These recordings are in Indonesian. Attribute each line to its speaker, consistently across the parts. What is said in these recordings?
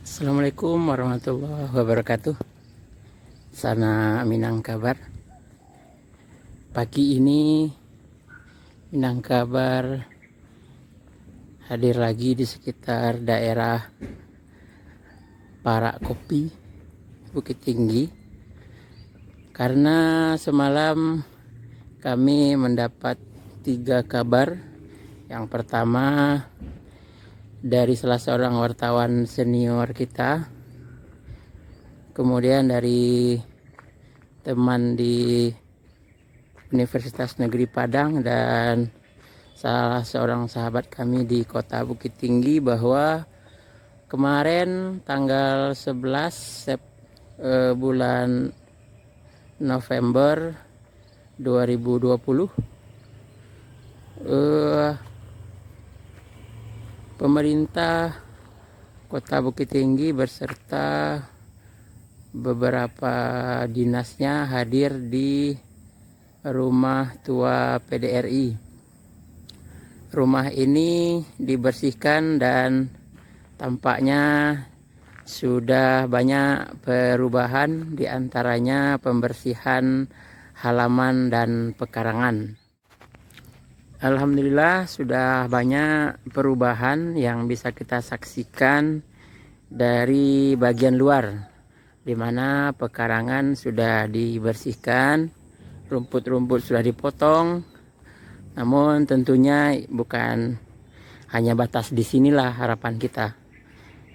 Speaker 1: Assalamualaikum warahmatullahi wabarakatuh. Sana Minangkabar. Pagi ini Minangkabar hadir lagi di sekitar daerah Parak Kopi, Bukit Tinggi. Karena semalam kami mendapat 3 kabar. Yang pertama dari salah seorang wartawan senior kita, kemudian dari teman di Universitas Negeri Padang, dan salah seorang sahabat kami di kota Bukit Tinggi, bahwa kemarin tanggal 11 bulan November 2020 pemerintah Kota Bukit Tinggi beserta beberapa dinasnya hadir di rumah tua PDRI. Rumah ini dibersihkan dan tampaknya sudah banyak perubahan, diantaranya pembersihan halaman dan pekarangan. Alhamdulillah sudah banyak perubahan yang bisa kita saksikan dari bagian luar, di mana pekarangan sudah dibersihkan, rumput-rumput sudah dipotong. Namun tentunya bukan hanya batas di sinilah harapan kita.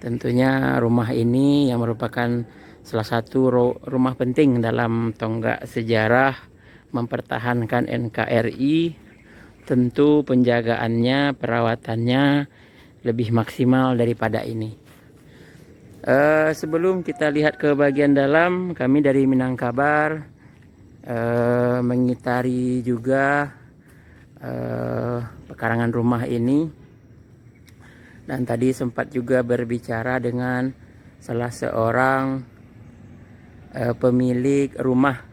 Speaker 1: Tentunya rumah ini yang merupakan salah satu rumah penting dalam tonggak sejarah mempertahankan NKRI. Tentu penjagaannya, perawatannya lebih maksimal daripada ini. Sebelum kita lihat ke bagian dalam, kami dari Minangkabar mengitari juga pekarangan rumah ini, dan tadi sempat juga berbicara dengan salah seorang pemilik rumah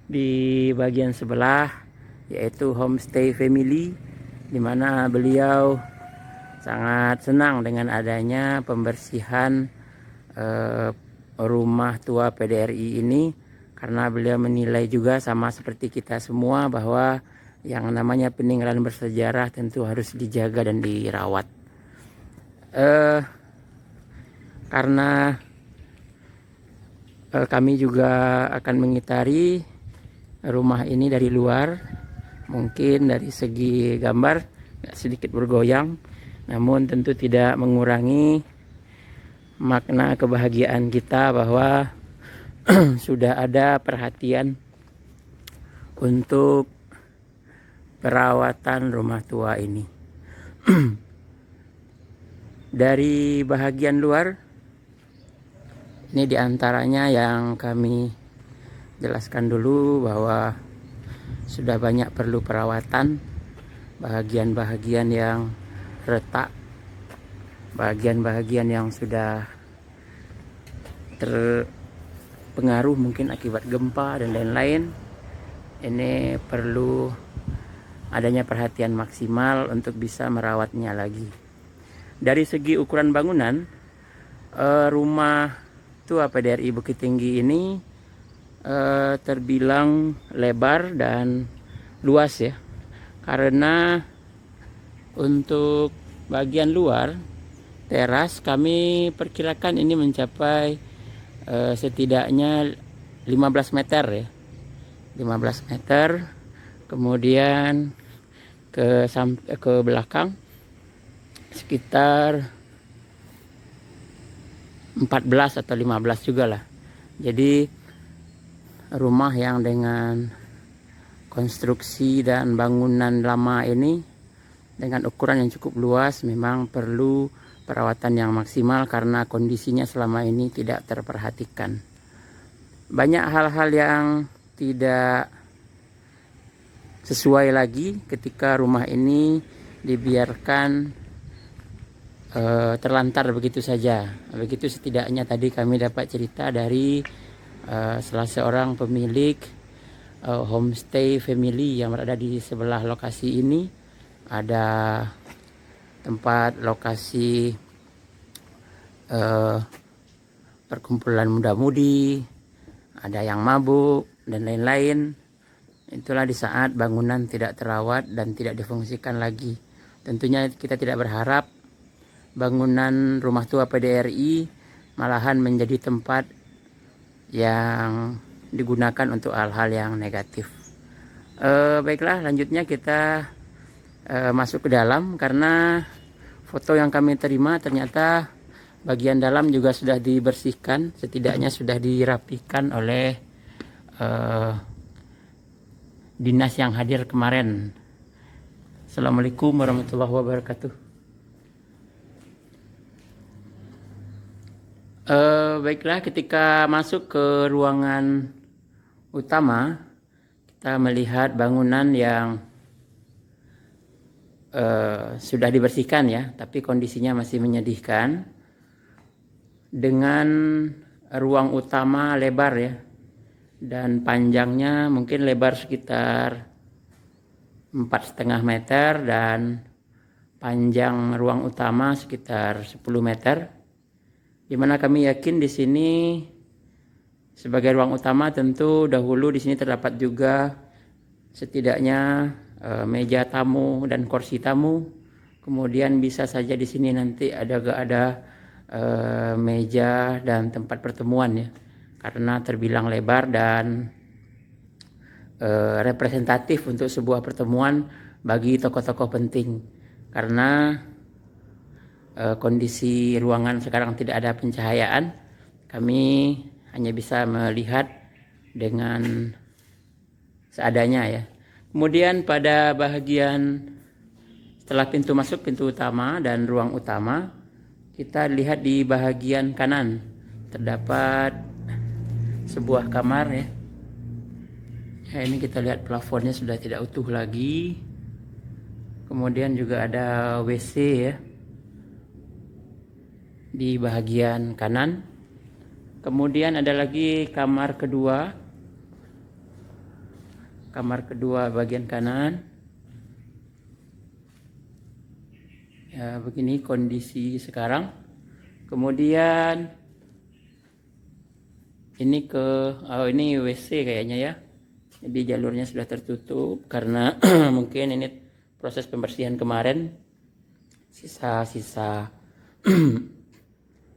Speaker 1: di bagian sebelah, yaitu Homestay Family, di mana beliau sangat senang dengan adanya pembersihan rumah tua PDRI ini, karena beliau menilai juga sama seperti kita semua bahwa yang namanya peninggalan bersejarah tentu harus dijaga dan dirawat. Karena kami juga akan mengitari rumah ini dari luar, mungkin dari segi gambar sedikit bergoyang, namun tentu tidak mengurangi makna kebahagiaan kita bahwa sudah ada perhatian untuk perawatan rumah tua ini. Dari bahagian luar, ini diantaranya yang kami jelaskan dulu, bahwa sudah banyak perlu perawatan, bahagian-bahagian yang retak, bahagian-bahagian yang sudah terpengaruh mungkin akibat gempa dan lain-lain. Ini perlu adanya perhatian maksimal untuk bisa merawatnya lagi. Dari segi ukuran bangunan, rumah tua PDRI Bukit Tinggi ini terbilang lebar dan luas ya, karena untuk bagian luar teras kami perkirakan ini mencapai setidaknya 15 meter ya, 15 meter. Kemudian ke belakang sekitar 14 atau 15 juga lah. Jadi rumah yang dengan konstruksi dan bangunan lama ini dengan ukuran yang cukup luas memang perlu perawatan yang maksimal, karena kondisinya selama ini tidak terperhatikan. Banyak hal-hal yang tidak sesuai lagi ketika rumah ini dibiarkan terlantar begitu saja. Begitu setidaknya tadi kami dapat cerita dari salah seorang pemilik Homestay Family yang berada di sebelah lokasi ini. Ada tempat lokasi perkumpulan muda-mudi, ada yang mabuk dan lain-lain. Itulah di saat bangunan tidak terawat dan tidak difungsikan lagi. Tentunya kita tidak berharap bangunan rumah tua PDRI malahan menjadi tempat yang digunakan untuk hal-hal yang negatif. Baiklah, lanjutnya kita masuk ke dalam, karena foto yang kami terima ternyata bagian dalam juga sudah dibersihkan, setidaknya sudah dirapikan oleh dinas yang hadir kemarin. Assalamualaikum warahmatullahi wabarakatuh. Baiklah, ketika masuk ke ruangan utama, kita melihat bangunan yang sudah dibersihkan ya, tapi kondisinya masih menyedihkan. Dengan ruang utama lebar ya, dan panjangnya mungkin lebar sekitar 4,5 meter dan panjang ruang utama sekitar 10 meter. Dimana kami yakin di sini sebagai ruang utama tentu dahulu di sini terdapat juga setidaknya meja tamu dan kursi tamu. Kemudian bisa saja di sini nanti ada meja dan tempat pertemuan ya, karena terbilang lebar dan representatif untuk sebuah pertemuan bagi tokoh-tokoh penting. Karena kondisi ruangan sekarang tidak ada pencahayaan, kami hanya bisa melihat dengan seadanya ya. Kemudian pada bagian setelah pintu masuk, pintu utama dan ruang utama, kita lihat di bagian kanan terdapat sebuah kamar ya. Ini kita lihat plafonnya sudah tidak utuh lagi. Kemudian juga ada WC ya di bagian kanan. Kemudian ada lagi kamar kedua. Kamar kedua bagian kanan. Ya, begini kondisi sekarang. Kemudian ini ini WC kayaknya ya. Jadi jalurnya sudah tertutup karena mungkin ini proses pembersihan kemarin. Sisa-sisa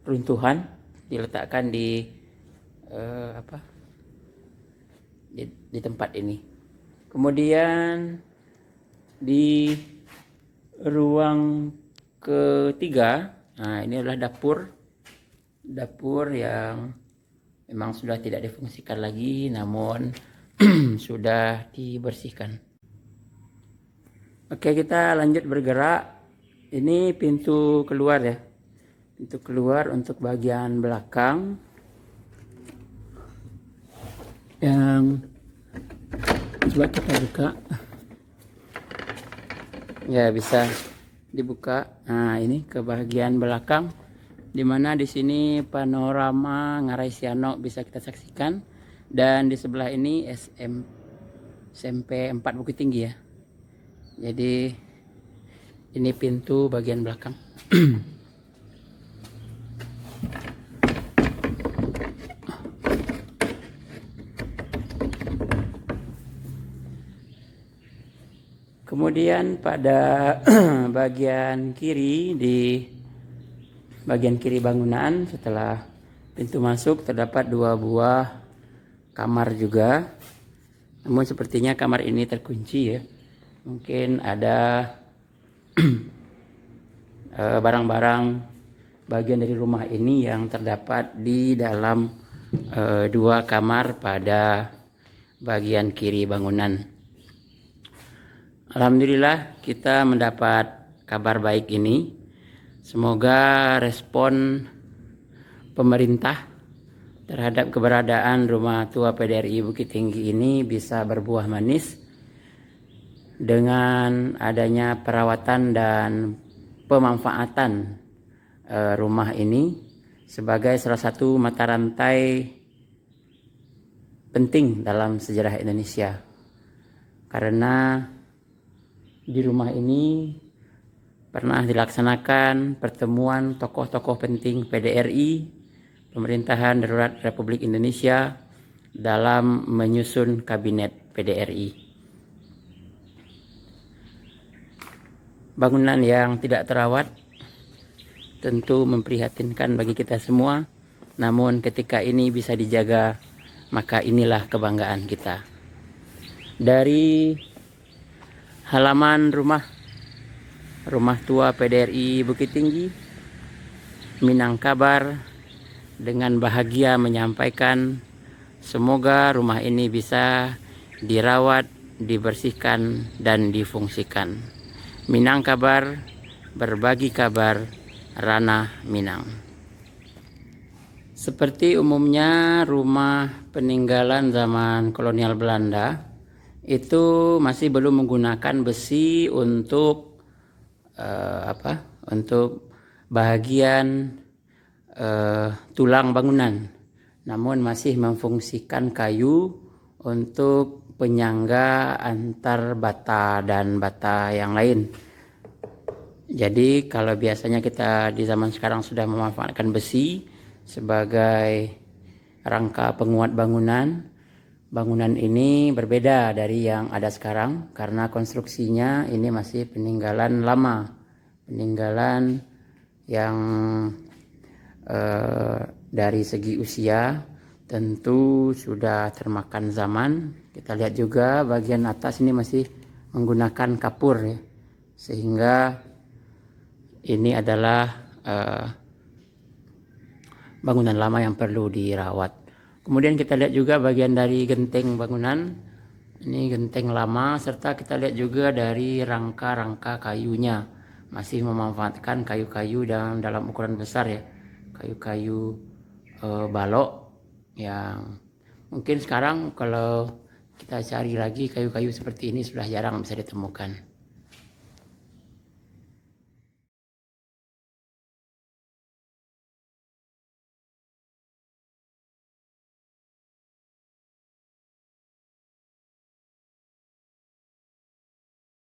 Speaker 1: runtuhan diletakkan di di tempat ini. Kemudian di ruang ketiga, nah ini adalah dapur yang memang sudah tidak difungsikan lagi, namun sudah dibersihkan. Oke, kita lanjut bergerak. Ini pintu keluar ya, pintu keluar untuk bagian belakang yang coba kita buka ya, bisa dibuka. Nah, ini ke bagian belakang, dimana di sini panorama Ngarai Sianok bisa kita saksikan, dan di sebelah ini SMP 4 Bukit Tinggi ya. Jadi ini pintu bagian belakang. Kemudian pada bagian kiri, di bagian kiri bangunan setelah pintu masuk terdapat 2 buah kamar juga. Namun sepertinya kamar ini terkunci ya. Mungkin ada barang-barang bagian dari rumah ini yang terdapat di dalam 2 kamar pada bagian kiri bangunan. Alhamdulillah kita mendapat kabar baik ini. Semoga respon pemerintah terhadap keberadaan rumah tua PDRI Bukit Tinggi ini bisa berbuah manis dengan adanya perawatan dan pemanfaatan rumah ini sebagai salah satu mata rantai penting dalam sejarah Indonesia. Karena di rumah ini pernah dilaksanakan pertemuan tokoh-tokoh penting PDRI, Pemerintahan Darurat Republik Indonesia dalam menyusun Kabinet PDRI. Bangunan yang tidak terawat tentu memprihatinkan bagi kita semua, namun ketika ini bisa dijaga, maka inilah kebanggaan kita. Dari halaman rumah tua PDRI Bukit Tinggi, Minangkabar dengan bahagia menyampaikan semoga rumah ini bisa dirawat, dibersihkan, dan difungsikan. Minangkabar, berbagi kabar, Ranah Minang. Seperti umumnya rumah peninggalan zaman kolonial Belanda itu masih belum menggunakan besi untuk untuk bagian tulang bangunan, namun masih memfungsikan kayu untuk penyangga antar bata dan bata yang lain. Jadi kalau biasanya kita di zaman sekarang sudah memanfaatkan besi sebagai rangka penguat bangunan, bangunan ini berbeda dari yang ada sekarang karena konstruksinya ini masih peninggalan lama, peninggalan yang dari segi usia tentu sudah termakan zaman. Kita lihat juga bagian atas ini masih menggunakan kapur ya, sehingga ini adalah bangunan lama yang perlu dirawat. Kemudian kita lihat juga bagian dari genteng bangunan, ini genteng lama, serta kita lihat juga dari rangka-rangka kayunya, masih memanfaatkan kayu-kayu dalam ukuran besar ya, kayu-kayu balok yang mungkin sekarang kalau kita cari lagi kayu-kayu seperti ini sudah jarang bisa ditemukan.